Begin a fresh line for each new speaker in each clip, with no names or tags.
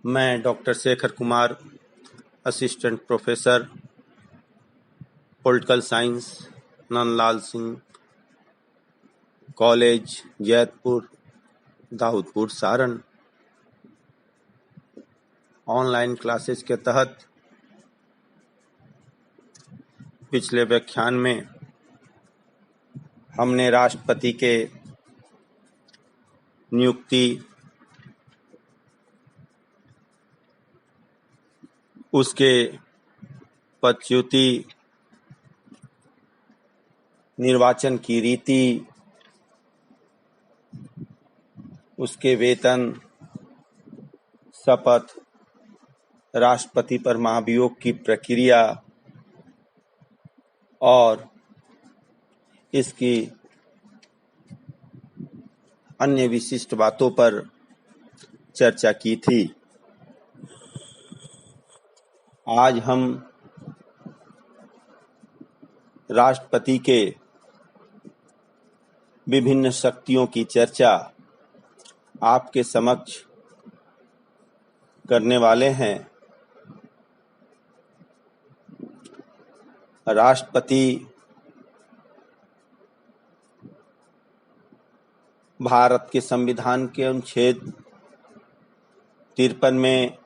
मैं doctor Shekhar Kumar, assistant professor political science, Nandlal Singh college, Jaitpur, Daudpur, Saran, online classes के तहत पिछले व्याख्यान में हमने राष्ट्रपति के नियुक्ति, उसके पदच्युति, निर्वाचन की रीति, उसके वेतन, शपथ, राष्ट्रपति पर महाभियोग की प्रक्रिया और इसकी अन्य विशिष्ट बातों पर चर्चा की थी। आज हम राष्ट्रपति के विभिन्न शक्तियों की चर्चा आपके समक्ष करने वाले हैं। राष्ट्रपति भारत के संविधान के अनुच्छेद 53 में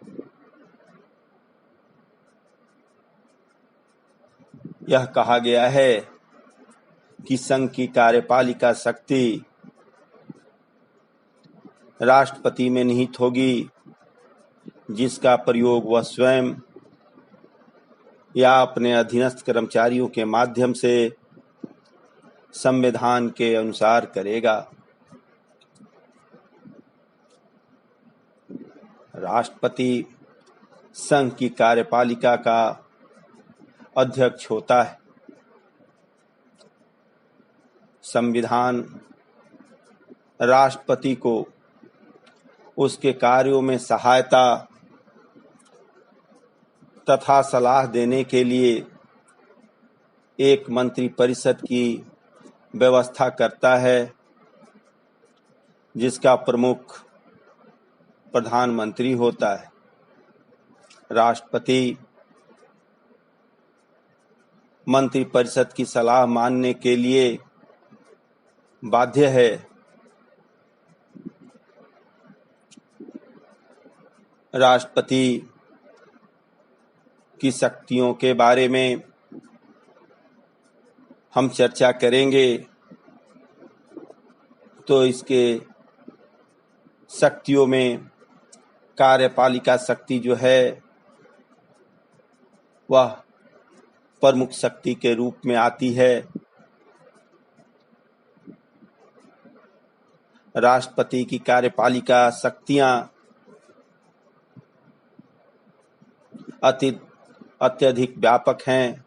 यह कहा गया है कि संघ की कार्यपालिका शक्ति राष्ट्रपति में निहित होगी, जिसका प्रयोग वह स्वयं या अपने अधीनस्थ कर्मचारियों के माध्यम से संविधान के अनुसार करेगा। राष्ट्रपति संघ की कार्यपालिका का अध्यक्ष होता है। संविधान राष्ट्रपति को उसके कार्यों में सहायता तथा सलाह देने के लिए एक मंत्रिपरिषद की व्यवस्था करता है, जिसका प्रमुख प्रधानमंत्री होता है। राष्ट्रपति मंत्रिपरिषद की सलाह मानने के लिए बाध्य है। राष्ट्रपति की शक्तियों के बारे में हम चर्चा करेंगे तो इसके शक्तियों में कार्यपालिका शक्ति जो है वह प्रमुख शक्ति के रूप में आती है। राष्ट्रपति की कार्यपालिका शक्तियां अत्यधिक व्यापक हैं।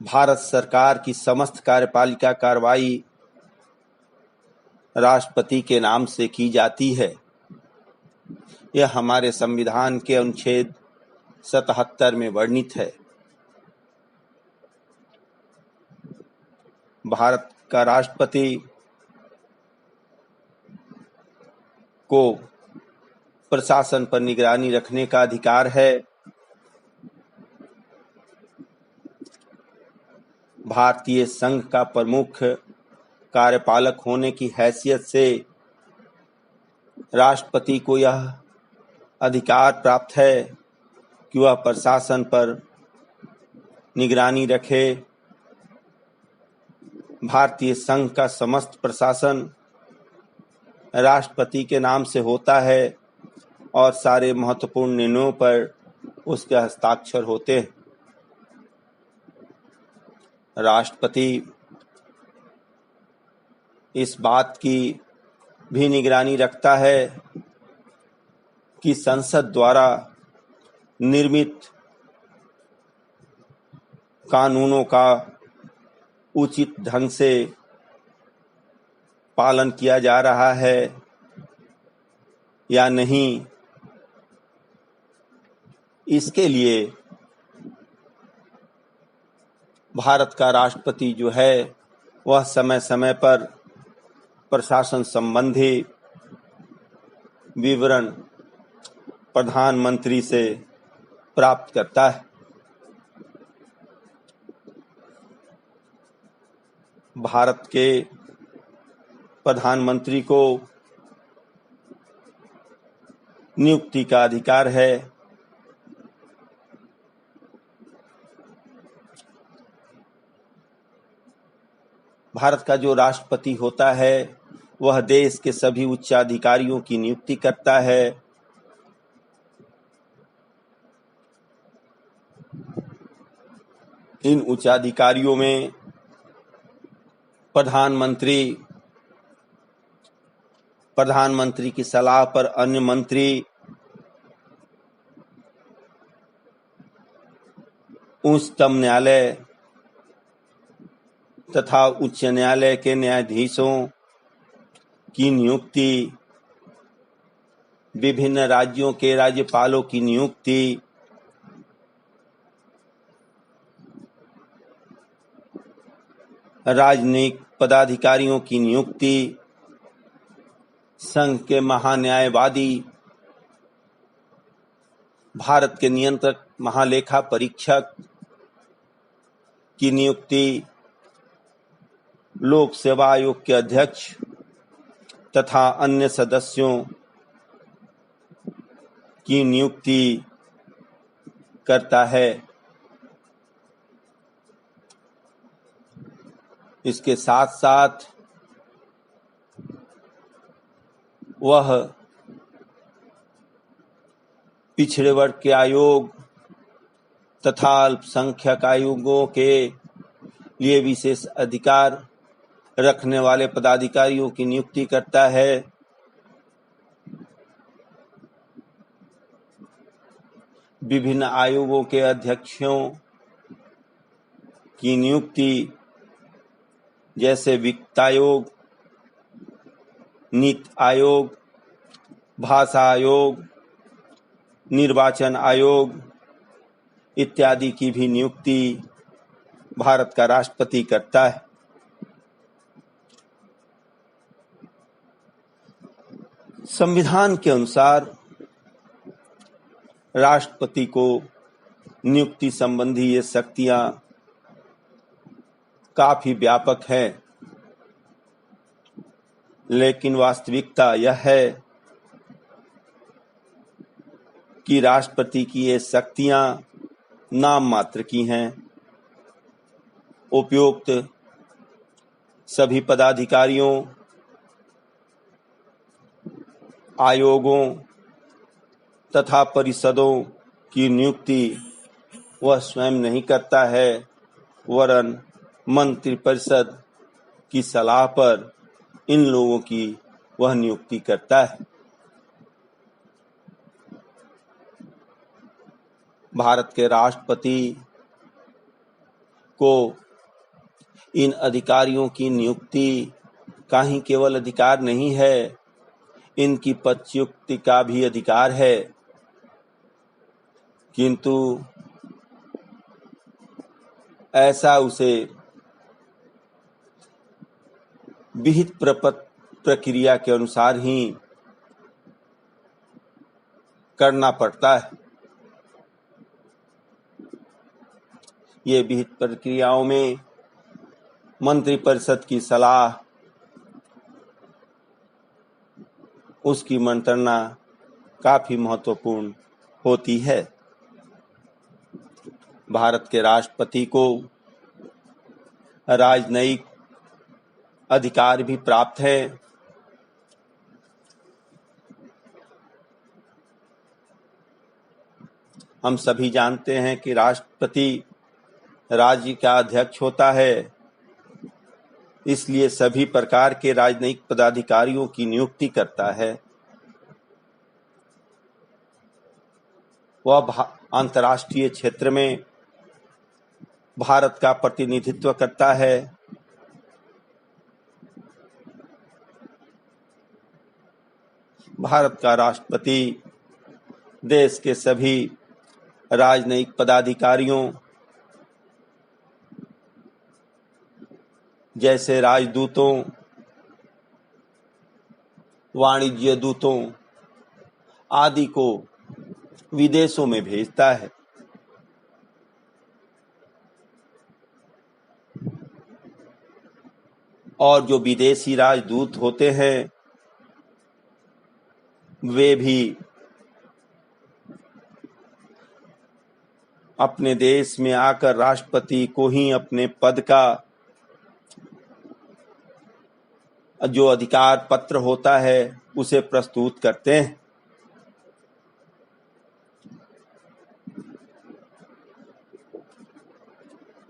भारत सरकार की समस्त कार्यपालिका कार्रवाई राष्ट्रपति के नाम से की जाती है। यह हमारे संविधान के अनुच्छेद 77 में वर्णित है। भारत का राष्ट्रपति को प्रशासन पर निगरानी रखने का अधिकार है। भारतीय संघ का प्रमुख कार्यपालक होने की हैसियत से राष्ट्रपति को यह अधिकार प्राप्त है कि वह प्रशासन पर निगरानी रखे। भारतीय संघ का समस्त प्रशासन राष्ट्रपति के नाम से होता है और सारे महत्वपूर्ण निर्णयों पर उसके हस्ताक्षर होते हैं। राष्ट्रपति इस बात की भी निगरानी रखता है कि संसद द्वारा निर्मित कानूनों का उचित ढंग से पालन किया जा रहा है या नहीं। इसके लिए भारत का राष्ट्रपति जो है वह समय समय पर प्रशासन संबंधी विवरण प्रधानमंत्री से प्राप्त करता है। भारत के प्रधानमंत्री को नियुक्ति का अधिकार है। भारत का जो राष्ट्रपति होता है वह देश के सभी उच्चाधिकारियों की नियुक्ति करता है। इन उच्चाधिकारियों में प्रधानमंत्री की सलाह पर अन्य मंत्री, उच्चतम न्यायालय तथा उच्च न्यायालय के न्यायाधीशों की नियुक्ति, विभिन्न राज्यों के राज्यपालों की नियुक्ति, राजनयिक पदाधिकारियों की नियुक्ति, संघ के महान्यायवादी, भारत के नियंत्रक महालेखा परीक्षक की नियुक्ति, लोक सेवा आयोग के अध्यक्ष तथा अन्य सदस्यों की नियुक्ति करता है। इसके साथ साथ वह पिछड़े वर्ग के आयोग तथा अल्पसंख्यक आयोगों के लिए विशेष अधिकार रखने वाले पदाधिकारियों की नियुक्ति करता है। विभिन्न आयोगों के अध्यक्षों की नियुक्ति जैसे वित्त आयोग, नीति आयोग, भाषा आयोग, निर्वाचन आयोग इत्यादि की भी नियुक्ति भारत का राष्ट्रपति करता है। संविधान के अनुसार राष्ट्रपति को नियुक्ति संबंधी ये शक्तियां काफी व्यापक है, लेकिन वास्तविकता यह है कि राष्ट्रपति की ये शक्तियां नाम मात्र की हैं। उपयुक्त सभी पदाधिकारियों, आयोगों तथा परिषदों की नियुक्ति वह स्वयं नहीं करता है, वरन मंत्रिपरिषद की सलाह पर इन लोगों की वह नियुक्ति करता है। भारत के राष्ट्रपति को इन अधिकारियों की नियुक्ति का ही केवल अधिकार नहीं है, इनकी पदच्युति का भी अधिकार है, किंतु ऐसा उसे विहित प्रक्रिया के अनुसार ही करना पड़ता है। ये विहित प्रक्रियाओं में मंत्रिपरिषद की सलाह, उसकी मंत्रणा काफी महत्वपूर्ण होती है। भारत के राष्ट्रपति को राजनयिक अधिकार भी प्राप्त है। हम सभी जानते हैं कि राष्ट्रपति राज्य का अध्यक्ष होता है, इसलिए सभी प्रकार के राजनयिक पदाधिकारियों की नियुक्ति करता है। वह अंतर्राष्ट्रीय क्षेत्र में भारत का प्रतिनिधित्व करता है। भारत का राष्ट्रपति देश के सभी राजनयिक पदाधिकारियों जैसे राजदूतों, वाणिज्य दूतों आदि को विदेशों में भेजता है। और जो विदेशी राजदूत होते हैं वे भी अपने देश में आकर राष्ट्रपति को ही अपने पद का जो अधिकार पत्र होता है उसे प्रस्तुत करते हैं।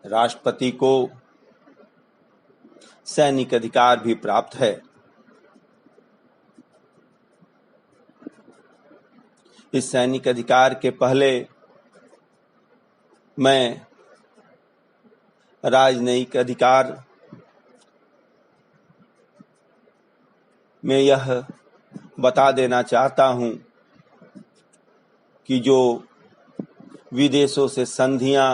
राष्ट्रपति को सैनिक अधिकार भी प्राप्त है। इस सैनिक अधिकार के पहले मैं राजनयिक अधिकार में यह बता देना चाहता हूं कि जो विदेशों से संधियां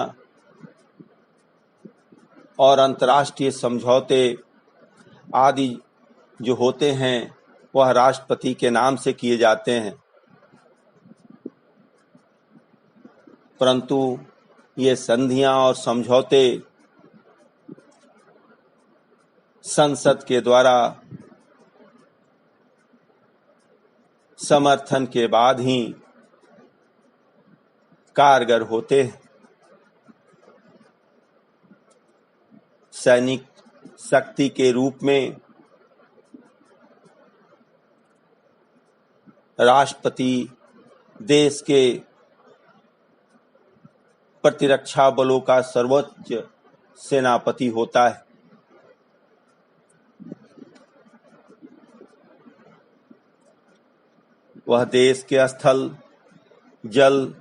और अंतर्राष्ट्रीय समझौते आदि जो होते हैं वह राष्ट्रपति के नाम से किए जाते हैं, परंतु ये संधियां और समझौते संसद के द्वारा समर्थन के बाद ही कारगर होते हैं। सैनिक शक्ति के रूप में राष्ट्रपति देश के प्रतिरक्षा बलों का सर्वोच्च सेनापति होता है। वह देश के स्थल, जल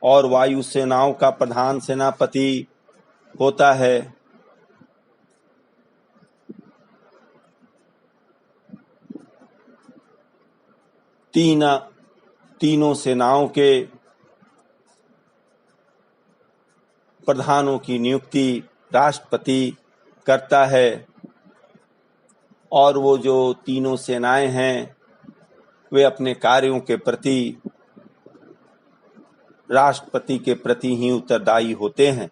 और वायु सेनाओं का प्रधान सेनापति होता है। तीनों सेनाओं के प्रधानों की नियुक्ति राष्ट्रपति करता है और वो जो तीनों सेनाएं हैं वे अपने कार्यों के प्रति राष्ट्रपति के प्रति ही उत्तरदायी होते हैं।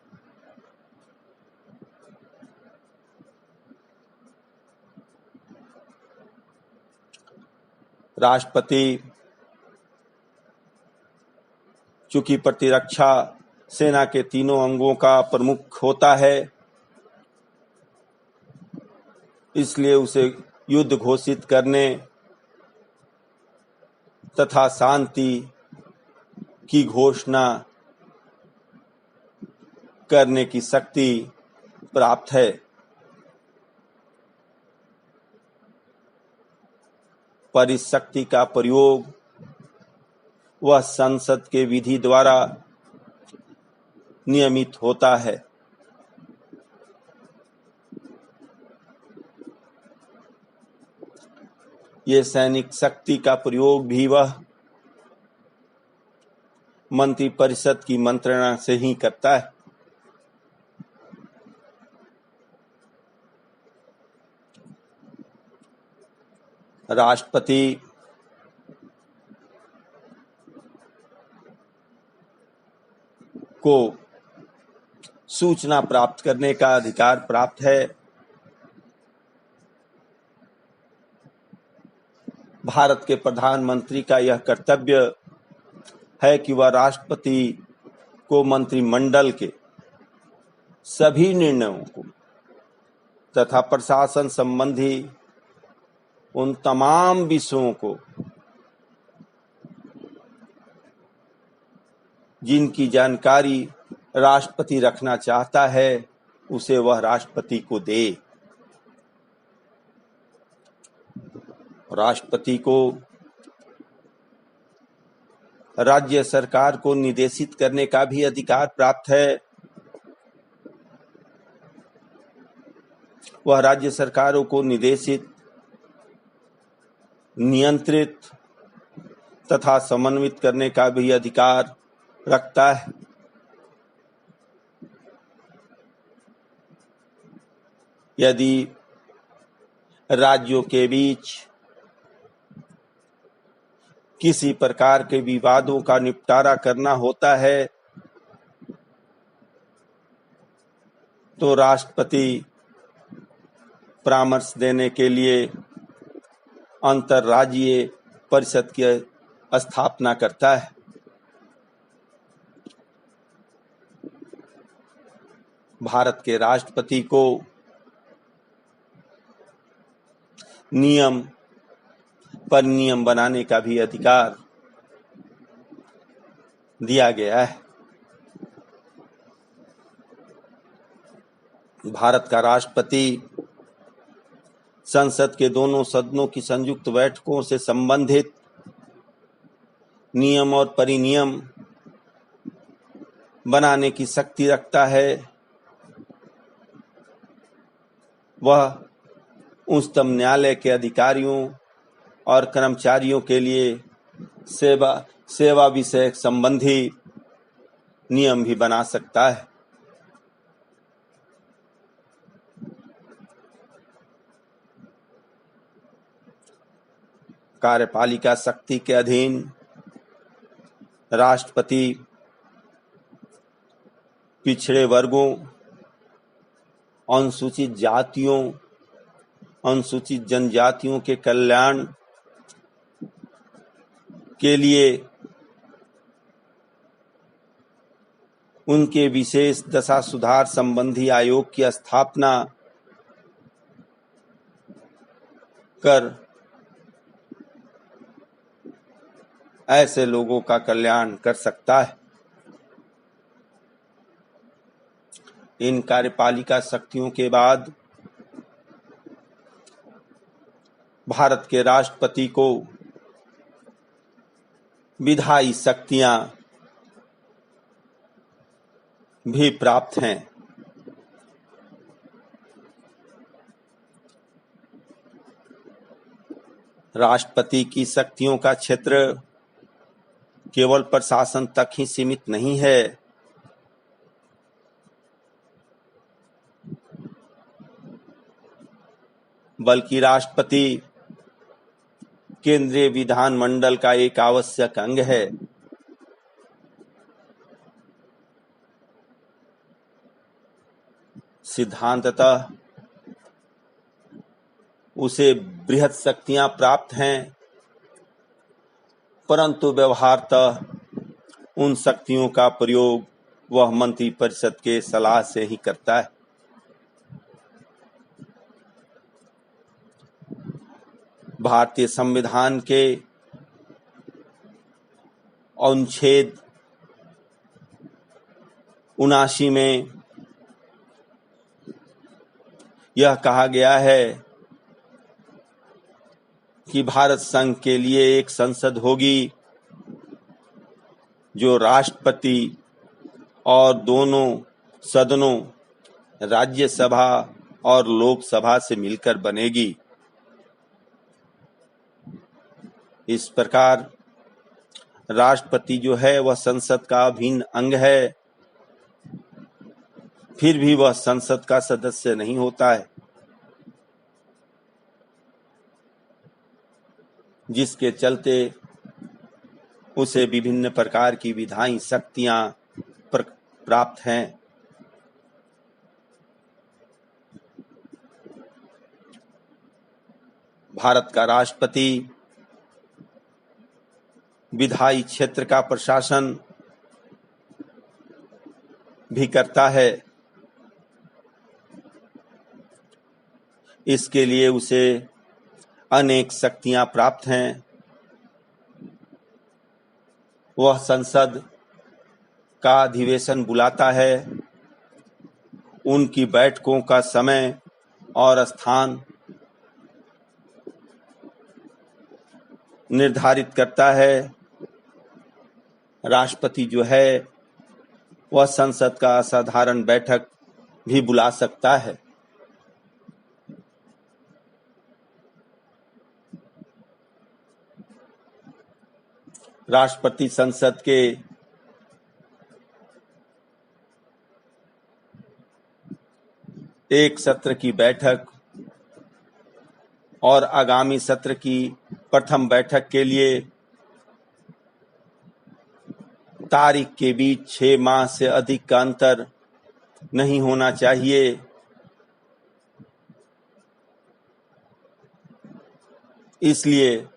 राष्ट्रपति चूंकि प्रतिरक्षा सेना के तीनों अंगों का प्रमुख होता है, इसलिए उसे युद्ध घोषित करने तथा शांति की घोषणा करने की शक्ति प्राप्त है। पर इस शक्ति का प्रयोग वह संसद के विधि द्वारा नियमित होता है। ये सैनिक शक्ति का प्रयोग भी वह मंत्रिपरिषद की मंत्रणा से ही करता है। राष्ट्रपति को सूचना प्राप्त करने का अधिकार प्राप्त है। भारत के प्रधानमंत्री का यह कर्तव्य है कि वह राष्ट्रपति को मंत्रिमंडल के सभी निर्णयों को तथा प्रशासन संबंधी उन तमाम विषयों को जिनकी जानकारी राष्ट्रपति रखना चाहता है उसे वह राष्ट्रपति को दे। राष्ट्रपति को राज्य सरकार को निर्देशित करने का भी अधिकार प्राप्त है। वह राज्य सरकारों को निर्देशित, नियंत्रित तथा समन्वित करने का भी अधिकार रखता है। यदि राज्यों के बीच किसी प्रकार के विवादों का निपटारा करना होता है तो राष्ट्रपति परामर्श देने के लिए अंतर्राज्यीय परिषद की स्थापना करता है। भारत के राष्ट्रपति को नियम पर नियम बनाने का भी अधिकार दिया गया है। भारत का राष्ट्रपति संसद के दोनों सदनों की संयुक्त बैठकों से संबंधित नियम और परिनियम बनाने की शक्ति रखता है। वह उच्चतम न्यायालय के अधिकारियों और कर्मचारियों के लिए सेवा विषयक संबंधी नियम भी बना सकता है। कार्यपालिका शक्ति के अधीन राष्ट्रपति पिछड़े वर्गों, अनुसूचित जातियों, अनुसूचित जनजातियों के कल्याण के लिए उनके विशेष दशा सुधार संबंधी आयोग की स्थापना कर ऐसे लोगों का कल्याण कर सकता है। इन कार्यपालिका शक्तियों के बाद भारत के राष्ट्रपति को विधायी शक्तियां भी प्राप्त हैं। राष्ट्रपति की शक्तियों का क्षेत्र केवल प्रशासन तक ही सीमित नहीं है, बल्कि राष्ट्रपति केंद्रीय विधानमंडल का एक आवश्यक अंग है। सिद्धांततः उसे बृहत शक्तियां प्राप्त हैं, परंतु व्यवहारतः उन शक्तियों का प्रयोग वह मंत्रिपरिषद के सलाह से ही करता है। भारतीय संविधान के अनुच्छेद 79 में यह कहा गया है कि भारत संघ के लिए एक संसद होगी जो राष्ट्रपति और दोनों सदनों राज्यसभा और लोकसभा से मिलकर बनेगी। इस प्रकार राष्ट्रपति जो है वह संसद का अभिन्न अंग है, फिर भी वह संसद का सदस्य नहीं होता है, जिसके चलते उसे विभिन्न प्रकार की विधायी शक्तियां प्राप्त हैं। भारत का राष्ट्रपति विधायी क्षेत्र का प्रशासन भी करता है। इसके लिए उसे अनेक शक्तियां प्राप्त हैं। वह संसद का अधिवेशन बुलाता है, उनकी बैठकों का समय और स्थान निर्धारित करता है। राष्ट्रपति जो है वह संसद का असाधारण बैठक भी बुला सकता है। राष्ट्रपति संसद के एक सत्र की बैठक और आगामी सत्र की प्रथम बैठक के लिए तारीख के बीच 6 माह से अधिक का अंतर नहीं होना चाहिए। इसलिए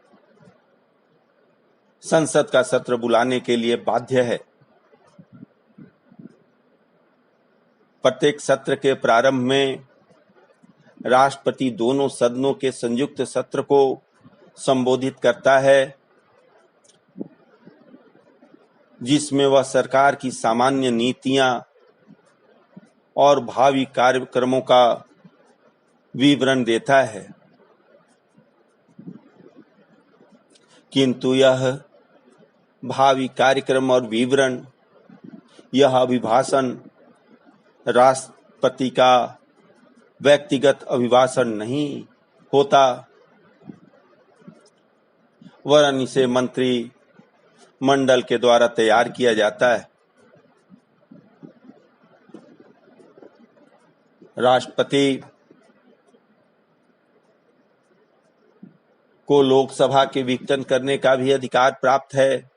संसद का सत्र बुलाने के लिए बाध्य है। प्रत्येक सत्र के प्रारंभ में राष्ट्रपति दोनों सदनों के संयुक्त सत्र को संबोधित करता है, जिसमें वह सरकार की सामान्य नीतियां और भावी कार्यक्रमों का विवरण देता है। किंतु यह भावी कार्यक्रम और विवरण, यह अभिभाषण राष्ट्रपति का व्यक्तिगत अभिभाषण नहीं होता, वरन इसे मंत्री मंडल के द्वारा तैयार किया जाता है। राष्ट्रपति को लोकसभा के विघटन करने का भी अधिकार प्राप्त है।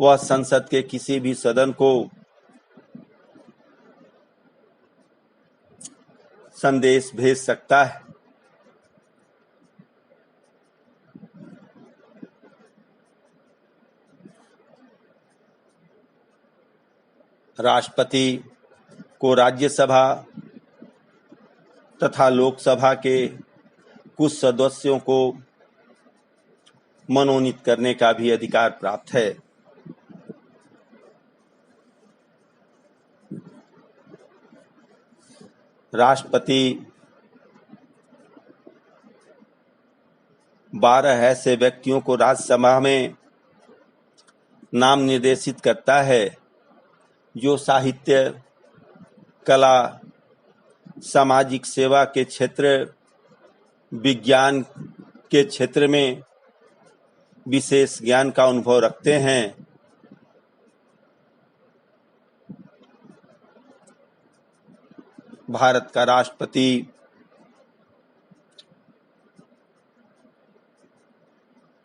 वह संसद के किसी भी सदन को संदेश भेज सकता है। राष्ट्रपति को राज्यसभा तथा लोकसभा के कुछ सदस्यों को मनोनीत करने का भी अधिकार प्राप्त है। राष्ट्रपति 12 ऐसे व्यक्तियों को राज्यसभा में नाम निर्देशित करता है जो साहित्य, कला, सामाजिक सेवा के क्षेत्र, विज्ञान के क्षेत्र में विशेष ज्ञान का अनुभव रखते हैं। भारत का राष्ट्रपति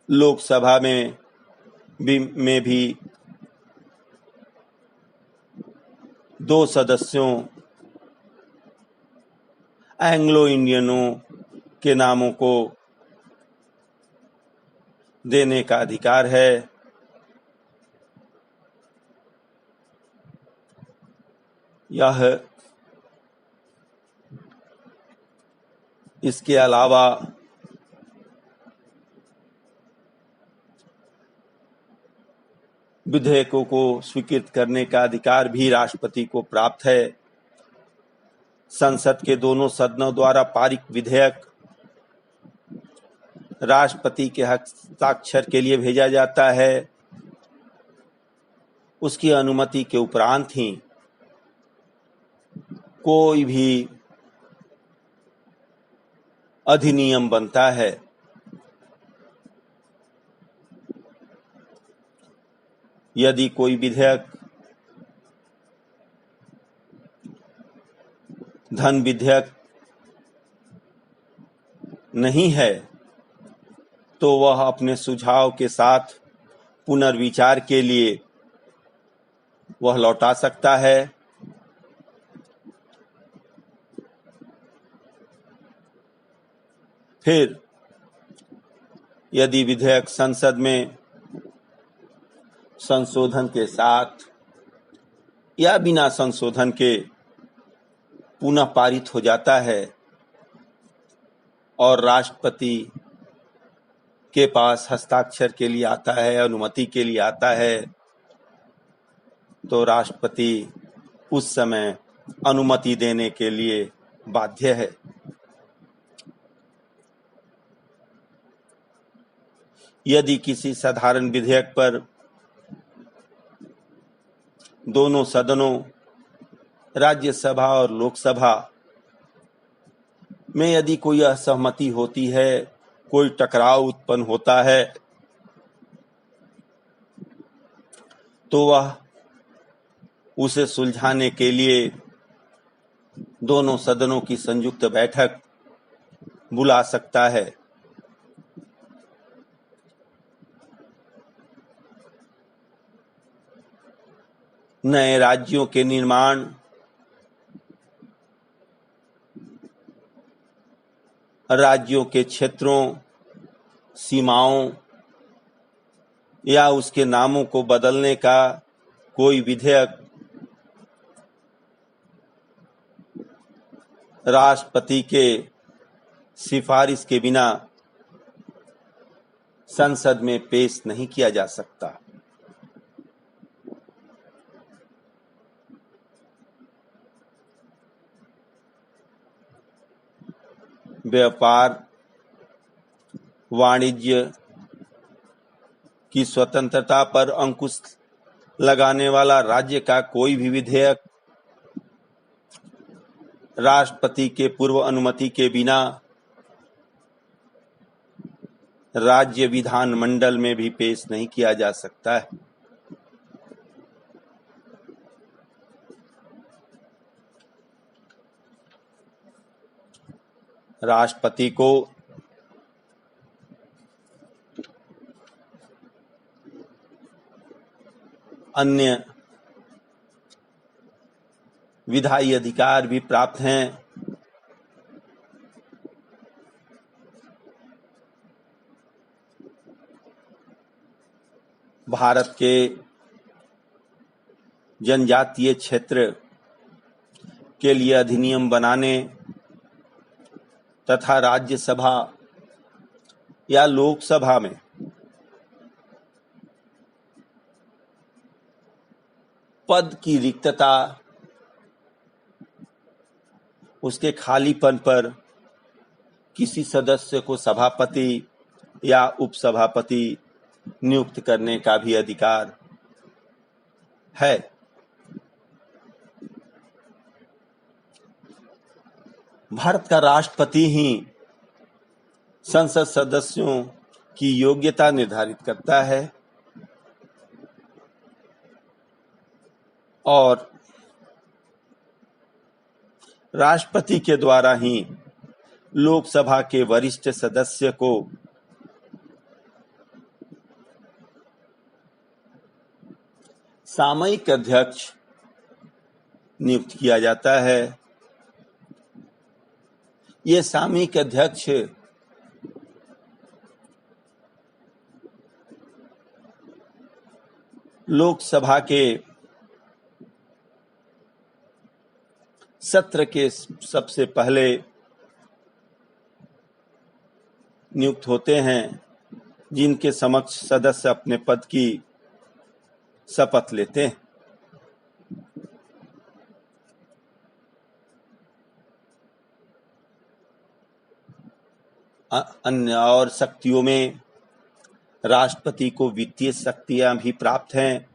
लोकसभा में भी 2 सदस्यों एंग्लो इंडियनों के नामों को देने का अधिकार है। यह इसके अलावा विधेयकों को स्वीकृत करने का अधिकार भी राष्ट्रपति को प्राप्त है। संसद के दोनों सदनों द्वारा पारित विधेयक राष्ट्रपति के हस्ताक्षर के लिए भेजा जाता है। उसकी अनुमति के उपरांत ही कोई भी अधिनियम बनता है। यदि कोई विधेयक धन विधेयक नहीं है तो वह अपने सुझाव के साथ पुनर्विचार के लिए वह लौटा सकता है। फिर यदि विधेयक संसद में संशोधन के साथ या बिना संशोधन के पुनः पारित हो जाता है और राष्ट्रपति के पास हस्ताक्षर के लिए आता है, अनुमति के लिए आता है, तो राष्ट्रपति उस समय अनुमति देने के लिए बाध्य है। यदि किसी साधारण विधेयक पर दोनों सदनों राज्यसभा और लोकसभा में यदि कोई असहमति होती है, कोई टकराव उत्पन्न होता है, तो वह उसे सुलझाने के लिए दोनों सदनों की संयुक्त बैठक बुला सकता है। नए राज्यों के निर्माण, राज्यों के क्षेत्रों, सीमाओं या उसके नामों को बदलने का कोई विधेयक राष्ट्रपति के सिफारिश के बिना संसद में पेश नहीं किया जा सकता। व्यापार, वाणिज्य की स्वतंत्रता पर अंकुश लगाने वाला राज्य का कोई भी विधेयक राष्ट्रपति के पूर्व अनुमति के बिना राज्य विधानमंडल में भी पेश नहीं किया जा सकता है। राष्ट्रपति को अन्य विधायी अधिकार भी प्राप्त हैं। भारत के जनजातीय क्षेत्र के लिए अधिनियम बनाने तथा राज्यसभा या लोकसभा में पद की रिक्तता, उसके खालीपन पर किसी सदस्य को सभापति या उपसभापति नियुक्त करने का भी अधिकार है। भारत का राष्ट्रपति ही संसद सदस्यों की योग्यता निर्धारित करता है और राष्ट्रपति के द्वारा ही लोकसभा के वरिष्ठ सदस्य को सामयिक अध्यक्ष नियुक्त किया जाता है। ये सामयिक अध्यक्ष लोकसभा के सत्र के सबसे पहले नियुक्त होते हैं, जिनके समक्ष सदस्य अपने पद की शपथ लेते हैं। अन्य और शक्तियों में राष्ट्रपति को वित्तीय शक्तियां भी प्राप्त हैं।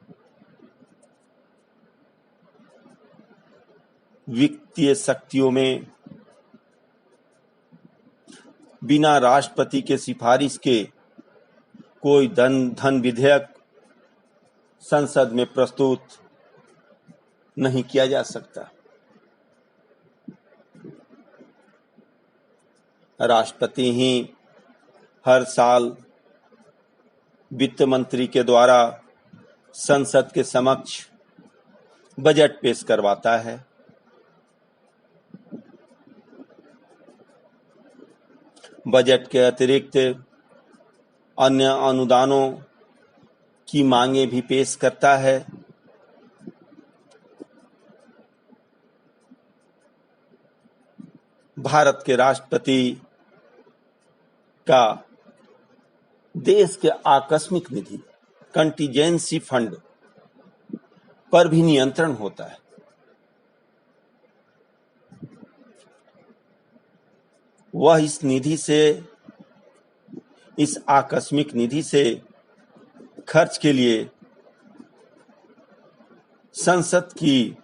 वित्तीय शक्तियों में बिना राष्ट्रपति के सिफारिश के कोई धन विधेयक संसद में प्रस्तुत नहीं किया जा सकता। राष्ट्रपति ही हर साल वित्त मंत्री के द्वारा संसद के समक्ष बजट पेश करवाता है। बजट के अतिरिक्त अन्य अनुदानों की मांगे भी पेश करता है। भारत के राष्ट्रपति का देश के आकस्मिक निधि कंटीजेंसी फंड पर भी नियंत्रण होता है। वह इस आकस्मिक निधि से खर्च के लिए संसद की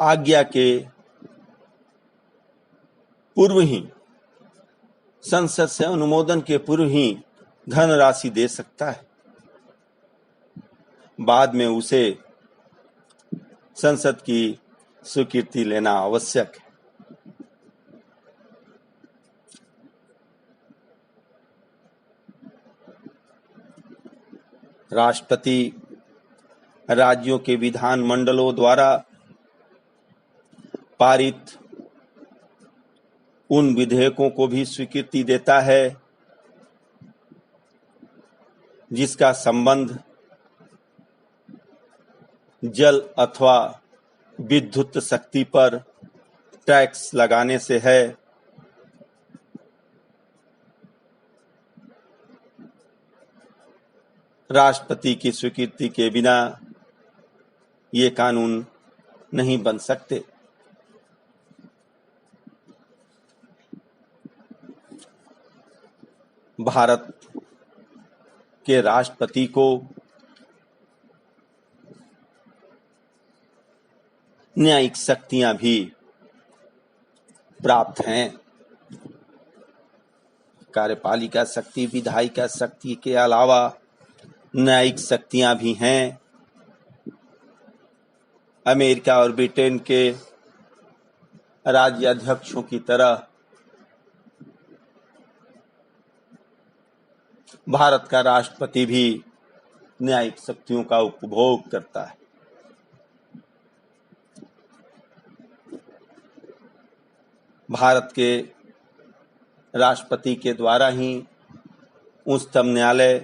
आज्ञा के पूर्व ही, संसद से अनुमोदन के पूर्व ही धनराशि दे सकता है। बाद में उसे संसद की स्वीकृति लेना आवश्यक है। राष्ट्रपति राज्यों के विधान मंडलों द्वारा पारित उन विधेयकों को भी स्वीकृति देता है जिसका संबंध जल अथवा विद्युत शक्ति पर टैक्स लगाने से है। राष्ट्रपति की स्वीकृति के बिना ये कानून नहीं बन सकते। भारत के राष्ट्रपति को न्यायिक शक्तियां भी प्राप्त हैं। कार्यपालिका शक्ति, विधायिका शक्ति के अलावा न्यायिक शक्तियां भी हैं। अमेरिका और ब्रिटेन के राज्याध्यक्षों की तरह भारत का राष्ट्रपति भी न्यायिक शक्तियों का उपभोग करता है। भारत के राष्ट्रपति के द्वारा ही उच्चतम न्यायालय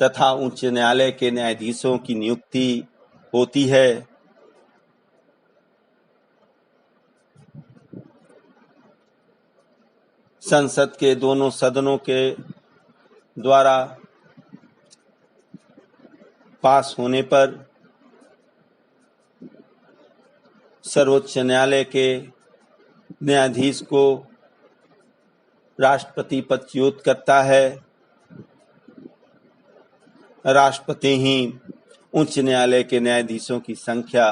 तथा उच्च न्यायालय के न्यायाधीशों की नियुक्ति होती है। संसद के दोनों सदनों के द्वारा पास होने पर सर्वोच्च न्यायालय के न्यायाधीश को राष्ट्रपति पद च्युत करता है। राष्ट्रपति ही उच्च न्यायालय के न्यायाधीशों की संख्या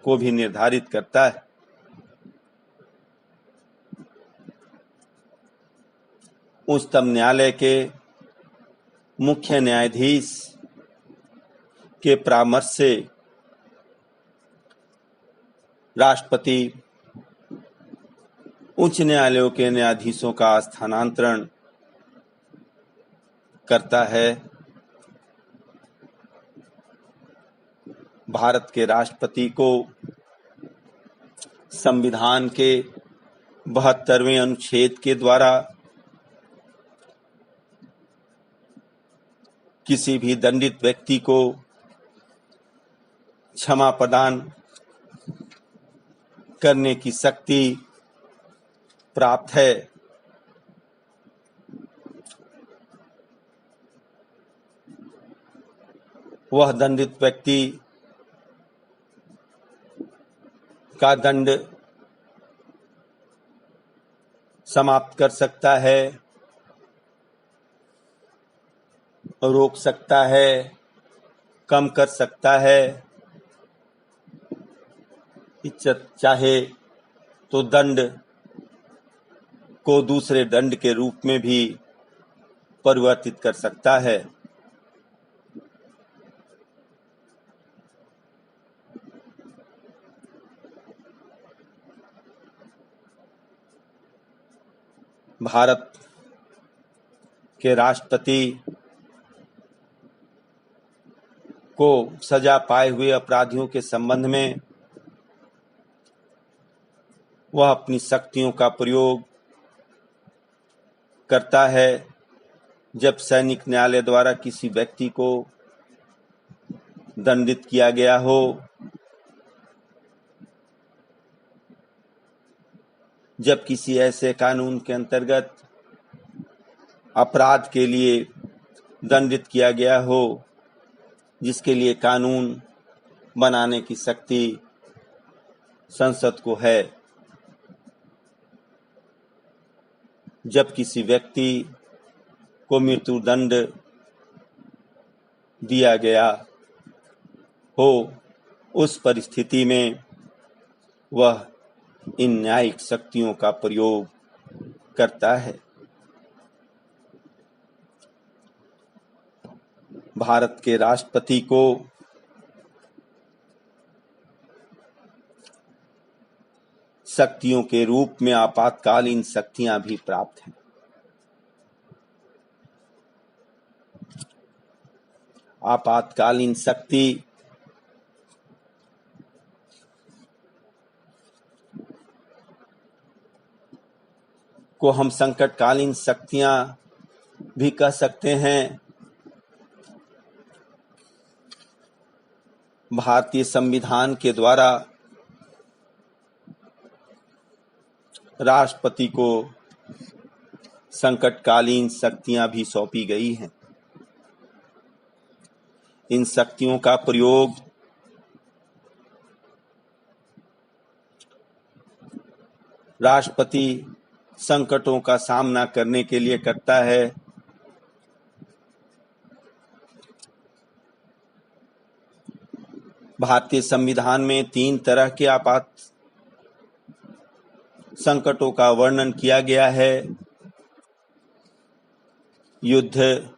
को भी निर्धारित करता है। उच्चतम न्यायालय के मुख्य न्यायाधीश के परामर्श से राष्ट्रपति उच्च न्यायालयों के न्यायाधीशों का स्थानांतरण करता है। भारत के राष्ट्रपति को संविधान के 72वें अनुच्छेद के द्वारा किसी भी दंडित व्यक्ति को क्षमा प्रदान करने की शक्ति प्राप्त है। वह दंडित व्यक्ति का दंड समाप्त कर सकता है, रोक सकता है, कम कर सकता है। चाहे तो दंड को दूसरे दंड के रूप में भी परिवर्तित कर सकता है। भारत के राष्ट्रपति को सजा पाए हुए अपराधियों के संबंध में वह अपनी शक्तियों का प्रयोग करता है। जब सैनिक न्यायालय द्वारा किसी व्यक्ति को दंडित किया गया हो, जब किसी ऐसे कानून के अंतर्गत अपराध के लिए दंडित किया गया हो जिसके लिए कानून बनाने की शक्ति संसद को है, जब किसी व्यक्ति को मृत्युदंड दिया गया हो, उस परिस्थिति में वह इन न्यायिक शक्तियों का प्रयोग करता है। भारत के राष्ट्रपति को शक्तियों के रूप में आपातकालीन शक्तियां भी प्राप्त हैं। आपातकालीन शक्ति को हम संकटकालीन शक्तियां भी कह सकते हैं। भारतीय संविधान के द्वारा राष्ट्रपति को संकटकालीन शक्तियां भी सौंपी गई हैं। इन शक्तियों का प्रयोग राष्ट्रपति संकटों का सामना करने के लिए करता है। भारतीय संविधान में 3 तरह के आपात संकटों का वर्णन किया गया है। युद्ध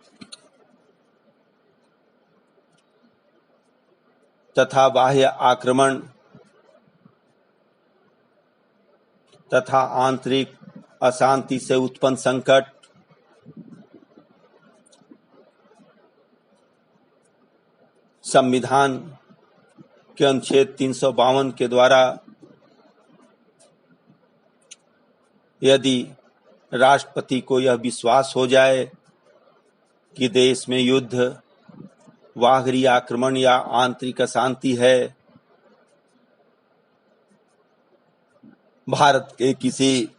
तथा बाह्य आक्रमण तथा आंतरिक अशांति से उत्पन्न संकट, संविधान के अनुच्छेद 352 के द्वारा यदि राष्ट्रपति को यह विश्वास हो जाए कि देश में युद्ध, बाहरी आक्रमण या आंतरिक अशांति है, भारत के किसी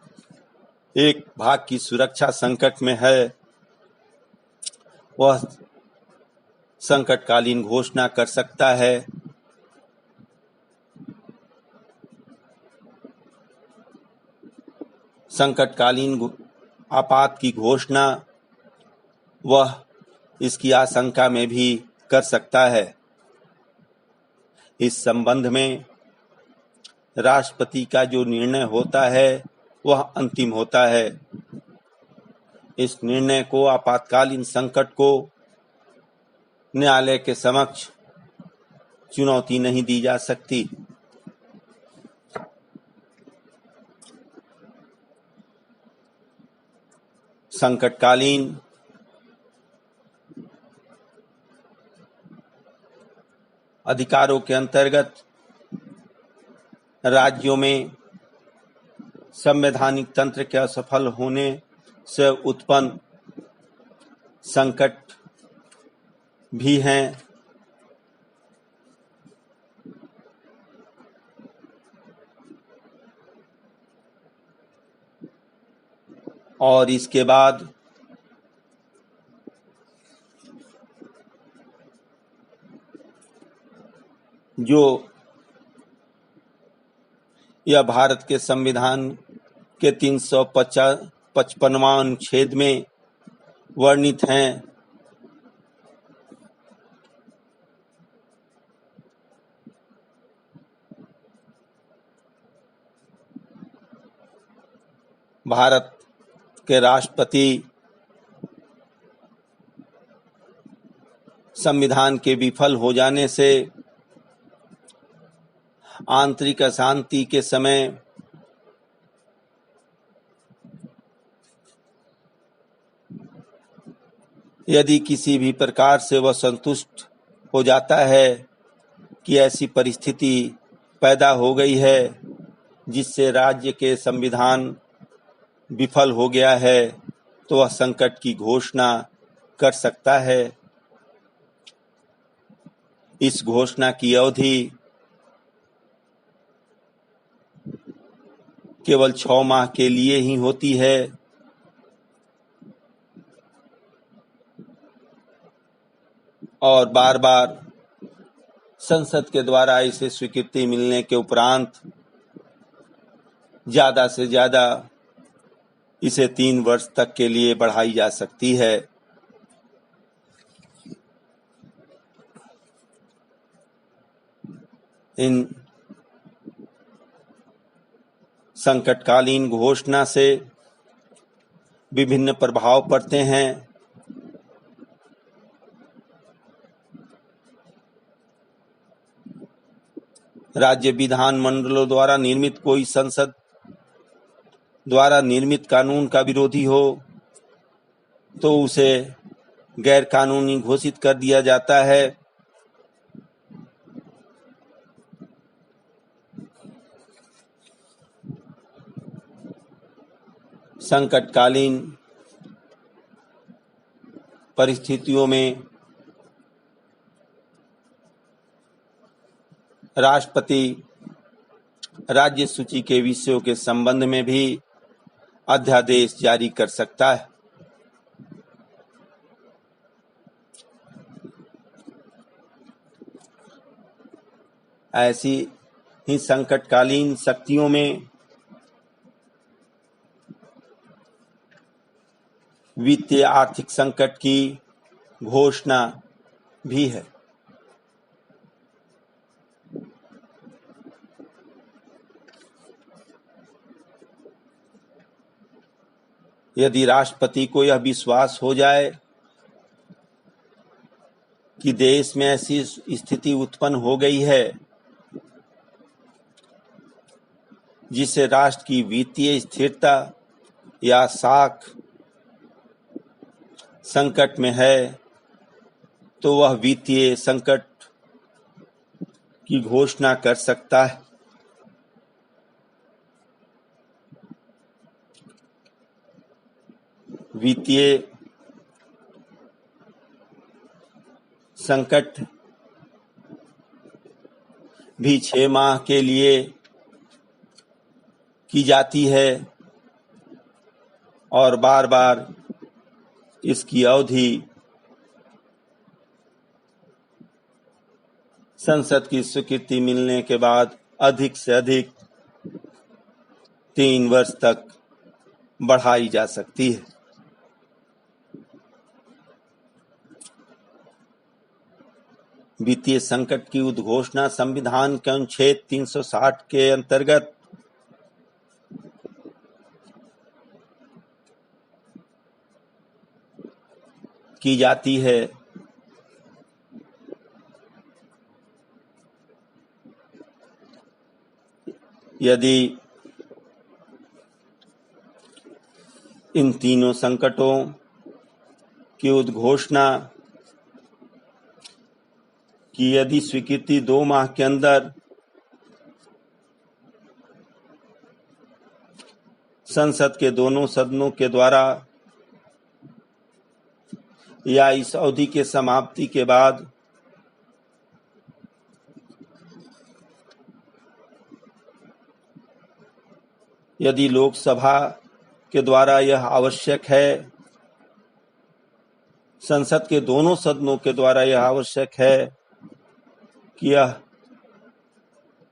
एक भाग की सुरक्षा संकट में है, वह संकटकालीन घोषणा कर सकता है। संकटकालीन आपात की घोषणा वह इसकी आशंका में भी कर सकता है। इस संबंध में राष्ट्रपति का जो निर्णय होता है वह अंतिम होता है। इस निर्णय को, आपातकालीन संकट को, न्यायालय के समक्ष चुनौती नहीं दी जा सकती। संकटकालीन अधिकारों के अंतर्गत राज्यों में संवैधानिक तंत्र के असफल होने से उत्पन्न संकट भी हैं। और इसके बाद जो यह भारत के संविधान के 355वां अनुच्छेद में वर्णित हैं, भारत के राष्ट्रपति संविधान के विफल हो जाने से आंतरिक अशांति के समय यदि किसी भी प्रकार से वह संतुष्ट हो जाता है कि ऐसी परिस्थिति पैदा हो गई है जिससे राज्य के संविधान विफल हो गया है, तो वह संकट की घोषणा कर सकता है। इस घोषणा की अवधि केवल 6 माह के लिए ही होती है। और बार बार संसद के द्वारा इसे स्वीकृति मिलने के उपरांत ज्यादा से ज्यादा इसे 3 वर्ष तक के लिए बढ़ाई जा सकती है। इन संकटकालीन घोषणा से विभिन्न प्रभाव पड़ते हैं। राज्य विधान मंडलों द्वारा निर्मित कोई संसद द्वारा निर्मित कानून का विरोधी हो तो उसे गैर कानूनी घोषित कर दिया जाता है। संकटकालीन परिस्थितियों में राष्ट्रपति राज्य सूची के विषयों के संबंध में भी अध्यादेश जारी कर सकता है। ऐसी ही संकटकालीन शक्तियों में वित्तीय आर्थिक संकट की घोषणा भी है। यदि राष्ट्रपति को यह विश्वास हो जाए कि देश में ऐसी स्थिति उत्पन्न हो गई है जिससे राष्ट्र की वित्तीय स्थिरता या साख संकट में है, तो वह वित्तीय संकट की घोषणा कर सकता है। वित्तीय संकट भी 6 माह के लिए की जाती है और बार बार इसकी अवधि संसद की स्वीकृति मिलने के बाद अधिक से अधिक 3 वर्ष तक बढ़ाई जा सकती है। वित्तीय संकट की उद्घोषणा संविधान के अनुच्छेद 360 के अंतर्गत की जाती है। यदि इन तीनों संकटों की उद्घोषणा की यदि स्वीकृति 2 माह के अंदर संसद के दोनों सदनों के द्वारा या इस अवधि के समाप्ति के बाद यदि लोकसभा के द्वारा यह आवश्यक है, संसद के दोनों सदनों के द्वारा यह आवश्यक है कि यह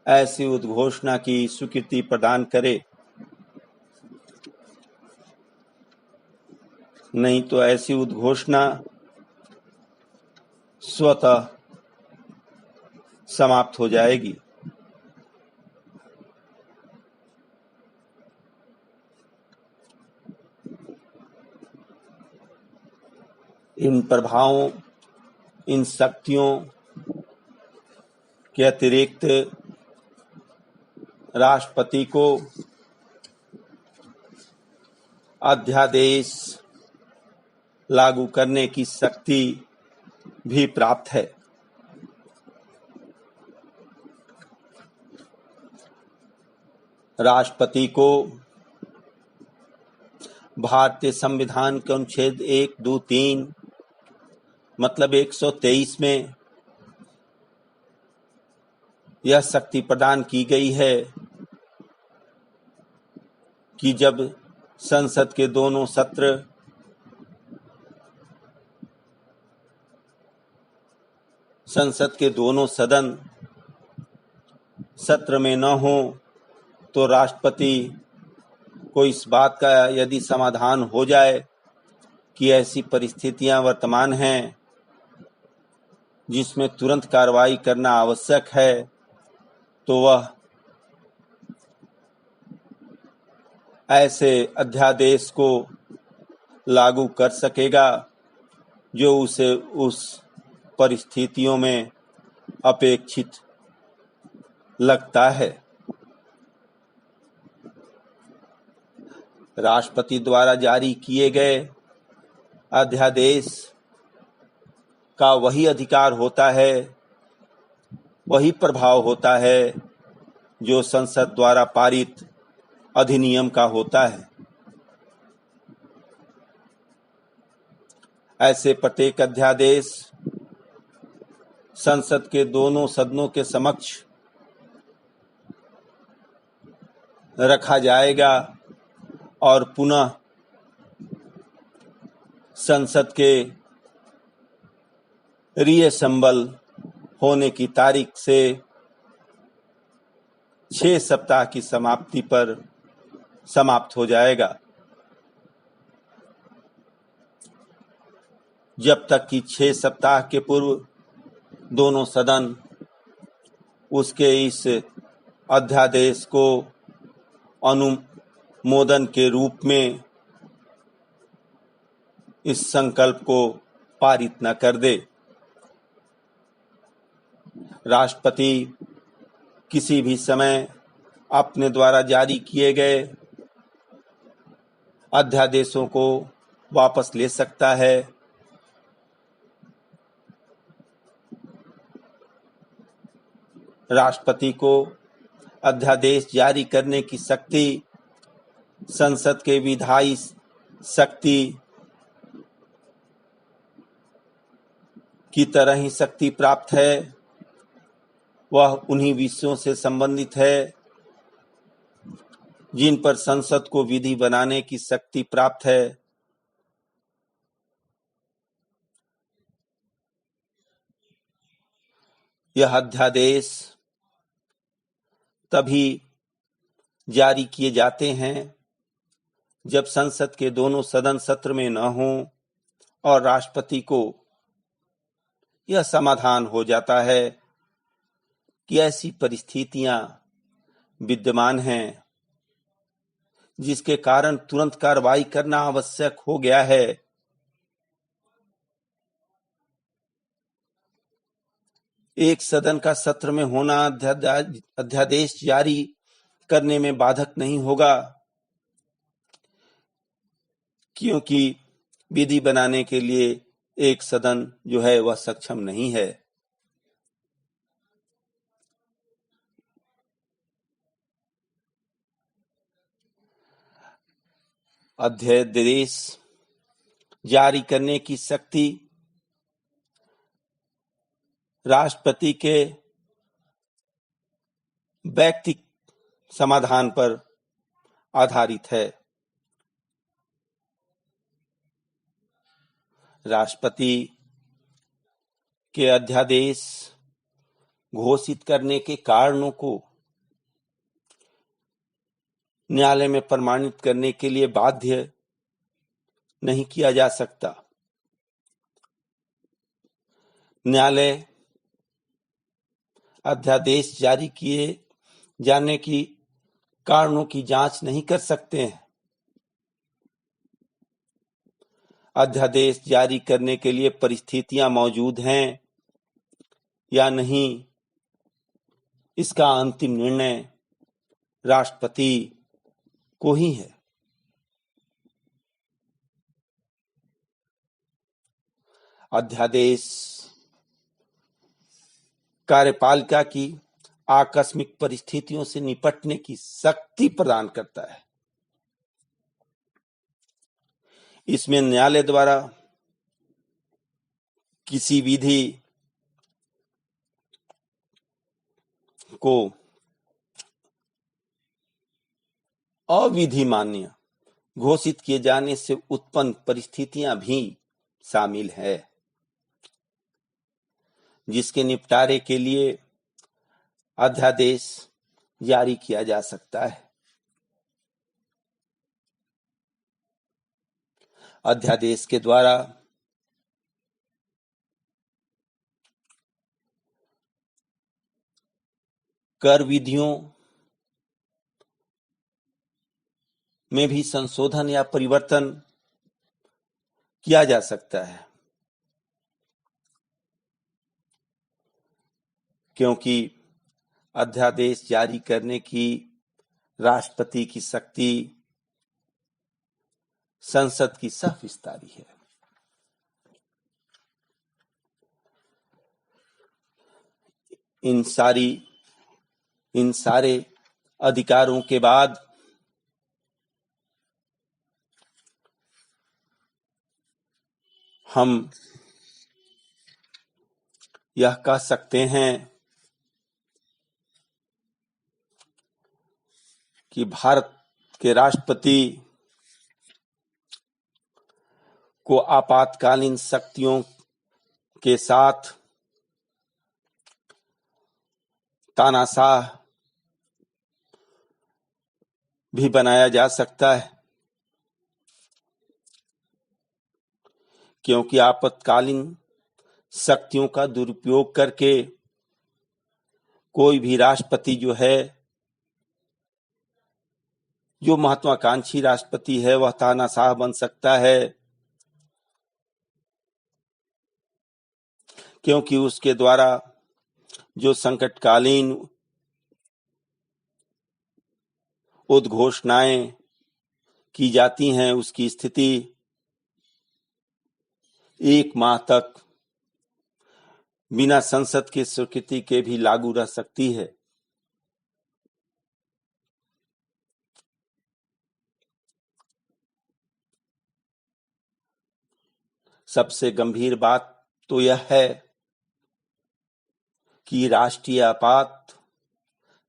ऐसी उद्घोषणा की स्वीकृति प्रदान करे, नहीं तो ऐसी उद्घोषणा स्वतः समाप्त हो जाएगी। इन प्रभावों, इन शक्तियों के अतिरिक्त राष्ट्रपति को अध्यादेश लागू करने की शक्ति भी प्राप्त है। राष्ट्रपति को भारतीय संविधान के अनुच्छेद 1, 2, 3 मतलब 123 में यह शक्ति प्रदान की गई है कि जब संसद के दोनों सत्र संसद के दोनों सदन सत्र में न हो तो राष्ट्रपति को इस बात का यदि समाधान हो जाए कि ऐसी परिस्थितियां वर्तमान हैं जिसमें तुरंत कार्रवाई करना आवश्यक है, तो वह ऐसे अध्यादेश को लागू कर सकेगा जो उसे उस परिस्थितियों में अपेक्षित लगता है। राष्ट्रपति द्वारा जारी किए गए अध्यादेश का वही अधिकार होता है, वही प्रभाव होता है जो संसद द्वारा पारित अधिनियम का होता है। ऐसे प्रत्येक अध्यादेश संसद के दोनों सदनों के समक्ष रखा जाएगा और पुनः संसद के रीअसेंबल होने की तारीख से 6 सप्ताह की समाप्ति पर समाप्त हो जाएगा। जब तक कि 6 सप्ताह के पूर्व दोनों सदन उसके इस अध्यादेश को अनुमोदन के रूप में इस संकल्प को पारित न कर दे। राष्ट्रपति किसी भी समय अपने द्वारा जारी किए गए अध्यादेशों को वापस ले सकता है। राष्ट्रपति को अध्यादेश जारी करने की शक्ति संसद के विधायी शक्ति की तरह ही शक्ति प्राप्त है। वह उन्हीं विषयों से संबंधित है जिन पर संसद को विधि बनाने की शक्ति प्राप्त है। यह अध्यादेश तभी जारी किए जाते हैं जब संसद के दोनों सदन सत्र में न हों और राष्ट्रपति को यह समाधान हो जाता है कि ऐसी परिस्थितियां विद्यमान हैं जिसके कारण तुरंत कार्रवाई करना आवश्यक हो गया है। एक सदन का सत्र में होना अध्यादेश जारी करने में बाधक नहीं होगा, क्योंकि विधि बनाने के लिए एक सदन जो है वह सक्षम नहीं है। अध्यादेश जारी करने की शक्ति राष्ट्रपति के व्यक्तिगत समाधान पर आधारित है। राष्ट्रपति के अध्यादेश घोषित करने के कारणों को न्यायालय में प्रमाणित करने के लिए बाध्य नहीं किया जा सकता। न्यायालय अध्यादेश जारी किए जाने की कारणों की जांच नहीं कर सकते हैं। अध्यादेश जारी करने के लिए परिस्थितियां मौजूद हैं या नहीं, इसका अंतिम निर्णय राष्ट्रपति को ही है। अध्यादेश कार्यपालिका की आकस्मिक परिस्थितियों से निपटने की शक्ति प्रदान करता है। इसमें न्यायालय द्वारा किसी विधि को अविधि मान्य घोषित किए जाने से उत्पन्न परिस्थितियां भी शामिल है, जिसके निपटारे के लिए अध्यादेश जारी किया जा सकता है। अध्यादेश के द्वारा कर विधियों में भी संशोधन या परिवर्तन किया जा सकता है, क्योंकि अध्यादेश जारी करने की राष्ट्रपति की शक्ति संसद की सह विस्तारी है। इन सारे अधिकारों के बाद हम यह कह सकते हैं कि भारत के राष्ट्रपति को आपातकालीन शक्तियों के साथ तानाशाह भी बनाया जा सकता है, क्योंकि आपातकालीन शक्तियों का दुरुपयोग करके कोई भी राष्ट्रपति जो महत्वाकांक्षी राष्ट्रपति है वह तानाशाह बन सकता है, क्योंकि उसके द्वारा जो संकटकालीन उद्घोषणाएं की जाती हैं उसकी स्थिति 1 माह तक बिना संसद की स्वीकृति के भी लागू रह सकती है। सबसे गंभीर बात तो यह है कि राष्ट्रीय आपात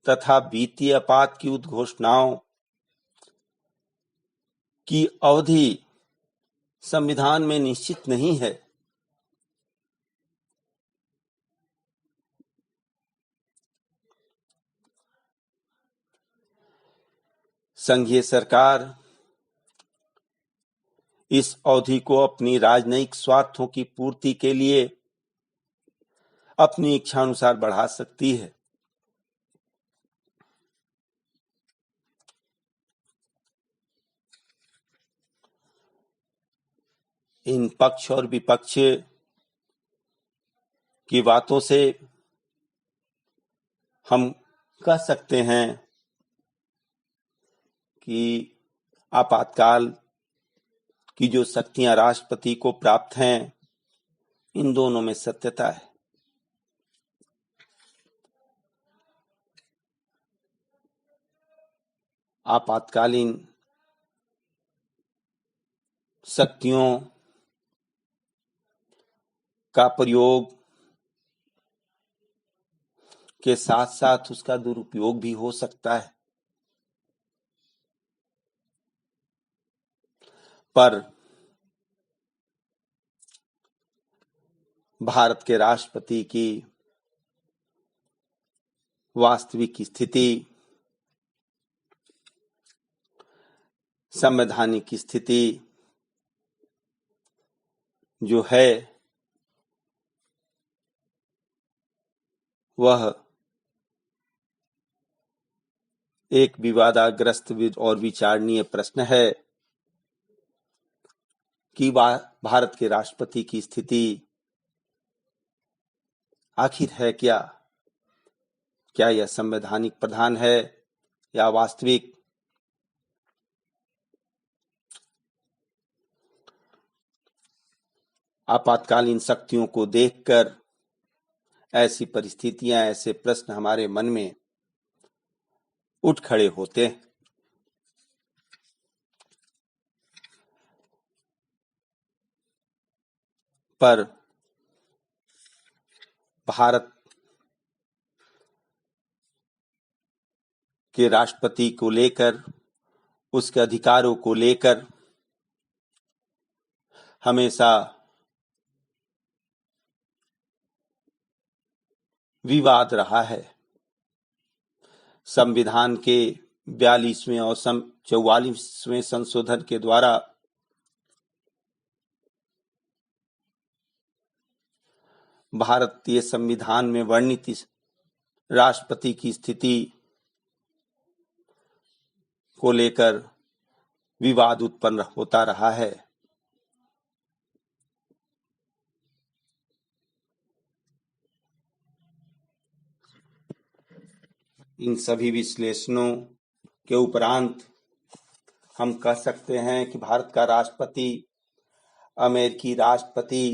तथा वित्तीय आपात की उद्घोषणाओं की अवधि संविधान में निश्चित नहीं है। संघीय सरकार इस अवधि को अपनी राजनयिक स्वार्थों की पूर्ति के लिए अपनी इच्छानुसार बढ़ा सकती है। इन पक्ष और विपक्ष की बातों से हम कह सकते हैं कि आपातकाल की जो शक्तियां राष्ट्रपति को प्राप्त हैं, इन दोनों में सत्यता है। आपातकालीन शक्तियों का प्रयोग के साथ साथ उसका दुरुपयोग भी हो सकता है, पर भारत के राष्ट्रपति की वास्तविक स्थिति, संवैधानिक स्थिति जो है वह एक विवादाग्रस्त और विचारणीय प्रश्न है कि भारत के राष्ट्रपति की स्थिति आखिर है क्या यह संवैधानिक प्रधान है या वास्तविक। आपातकालीन शक्तियों को देखकर ऐसी परिस्थितियां, ऐसे प्रश्न हमारे मन में उठ खड़े होते हैं। पर भारत के राष्ट्रपति को लेकर, उसके अधिकारों को लेकर हमेशा विवाद रहा है। संविधान के 42वें और 44वें संशोधन के द्वारा भारतीय संविधान में वर्णित राष्ट्रपति की स्थिति को लेकर विवाद उत्पन्न होता रहा है। इन सभी विश्लेषणों के उपरांत हम कह सकते हैं कि भारत का राष्ट्रपति अमेरिकी राष्ट्रपति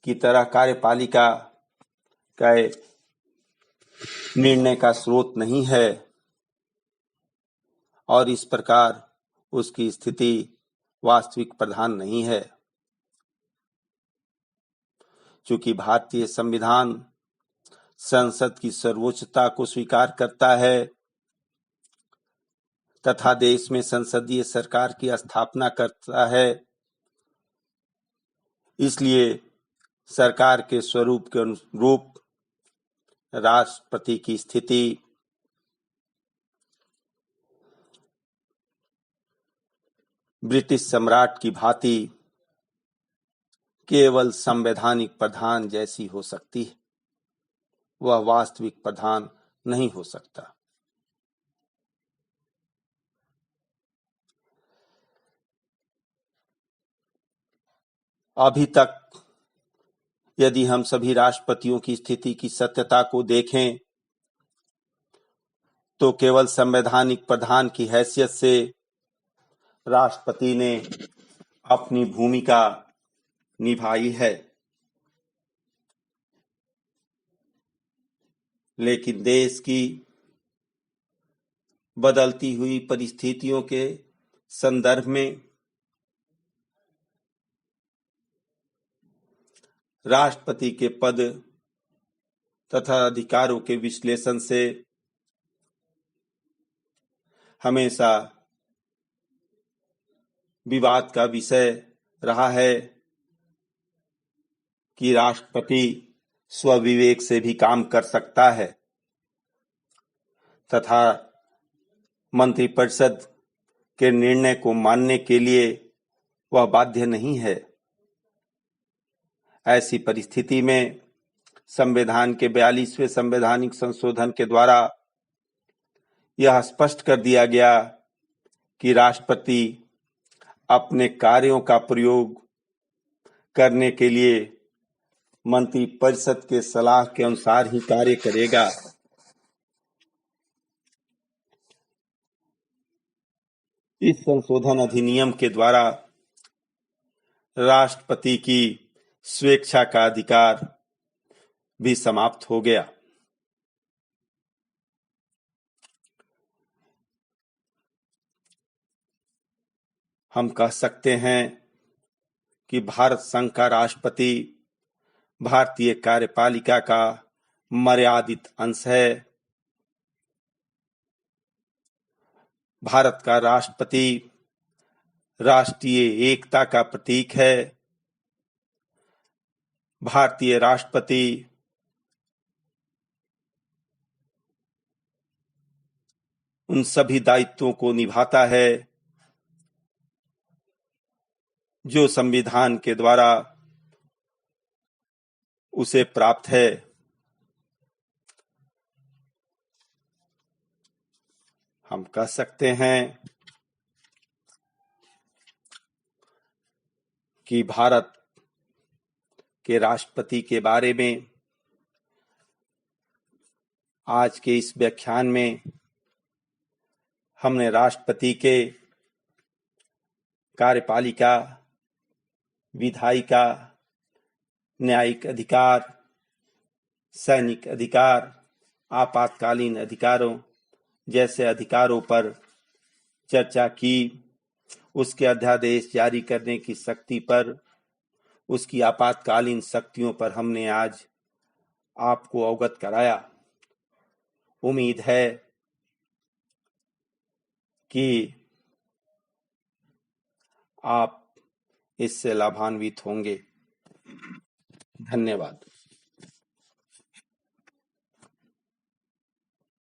की तरह कार्यपालिका का निर्णय का स्रोत नहीं है और इस प्रकार उसकी स्थिति वास्तविक प्रधान नहीं है। चूंकि भारतीय संविधान संसद की सर्वोच्चता को स्वीकार करता है तथा देश में संसदीय सरकार की स्थापना करता है, इसलिए सरकार के स्वरूप के अनुरूप राष्ट्रपति की स्थिति ब्रिटिश सम्राट की भांति केवल संवैधानिक प्रधान जैसी हो सकती है, वह वास्तविक प्रधान नहीं हो सकता। अभी तक यदि हम सभी राष्ट्रपतियों की स्थिति की सत्यता को देखें तो केवल संवैधानिक प्रधान की हैसियत से राष्ट्रपति ने अपनी भूमिका निभाई है, लेकिन देश की बदलती हुई परिस्थितियों के संदर्भ में राष्ट्रपति के पद तथा अधिकारों के विश्लेषण से हमेशा विवाद का विषय रहा है कि राष्ट्रपति स्वविवेक से भी काम कर सकता है तथा मंत्रिपरिषद के निर्णय को मानने के लिए वह बाध्य नहीं है। ऐसी परिस्थिति में संविधान के 42वें संवैधानिक संशोधन के द्वारा यह स्पष्ट कर दिया गया कि राष्ट्रपति अपने कार्यों का प्रयोग करने के लिए मंत्रिपरिषद के सलाह के अनुसार ही कार्य करेगा। इस संशोधन अधिनियम के द्वारा राष्ट्रपति की स्वेच्छा का अधिकार भी समाप्त हो गया। हम कह सकते हैं कि भारत संघ का राष्ट्रपति भारतीय कार्यपालिका का मर्यादित अंश है। भारत का राष्ट्रपति राष्ट्रीय एकता का प्रतीक है। भारतीय राष्ट्रपति उन सभी दायित्वों को निभाता है जो संविधान के द्वारा उसे प्राप्त है। हम कह सकते हैं कि भारत के राष्ट्रपति के बारे में आज के इस व्याख्यान में हमने राष्ट्रपति के कार्यपालिका, विधायिका, न्यायिक अधिकार, सैनिक अधिकार, आपातकालीन अधिकारों जैसे अधिकारों पर चर्चा की। उसके अध्यादेश जारी करने की शक्ति पर, उसकी आपातकालीन शक्तियों पर हमने आज आपको अवगत कराया। उम्मीद है कि आप इससे लाभान्वित होंगे। धन्यवाद।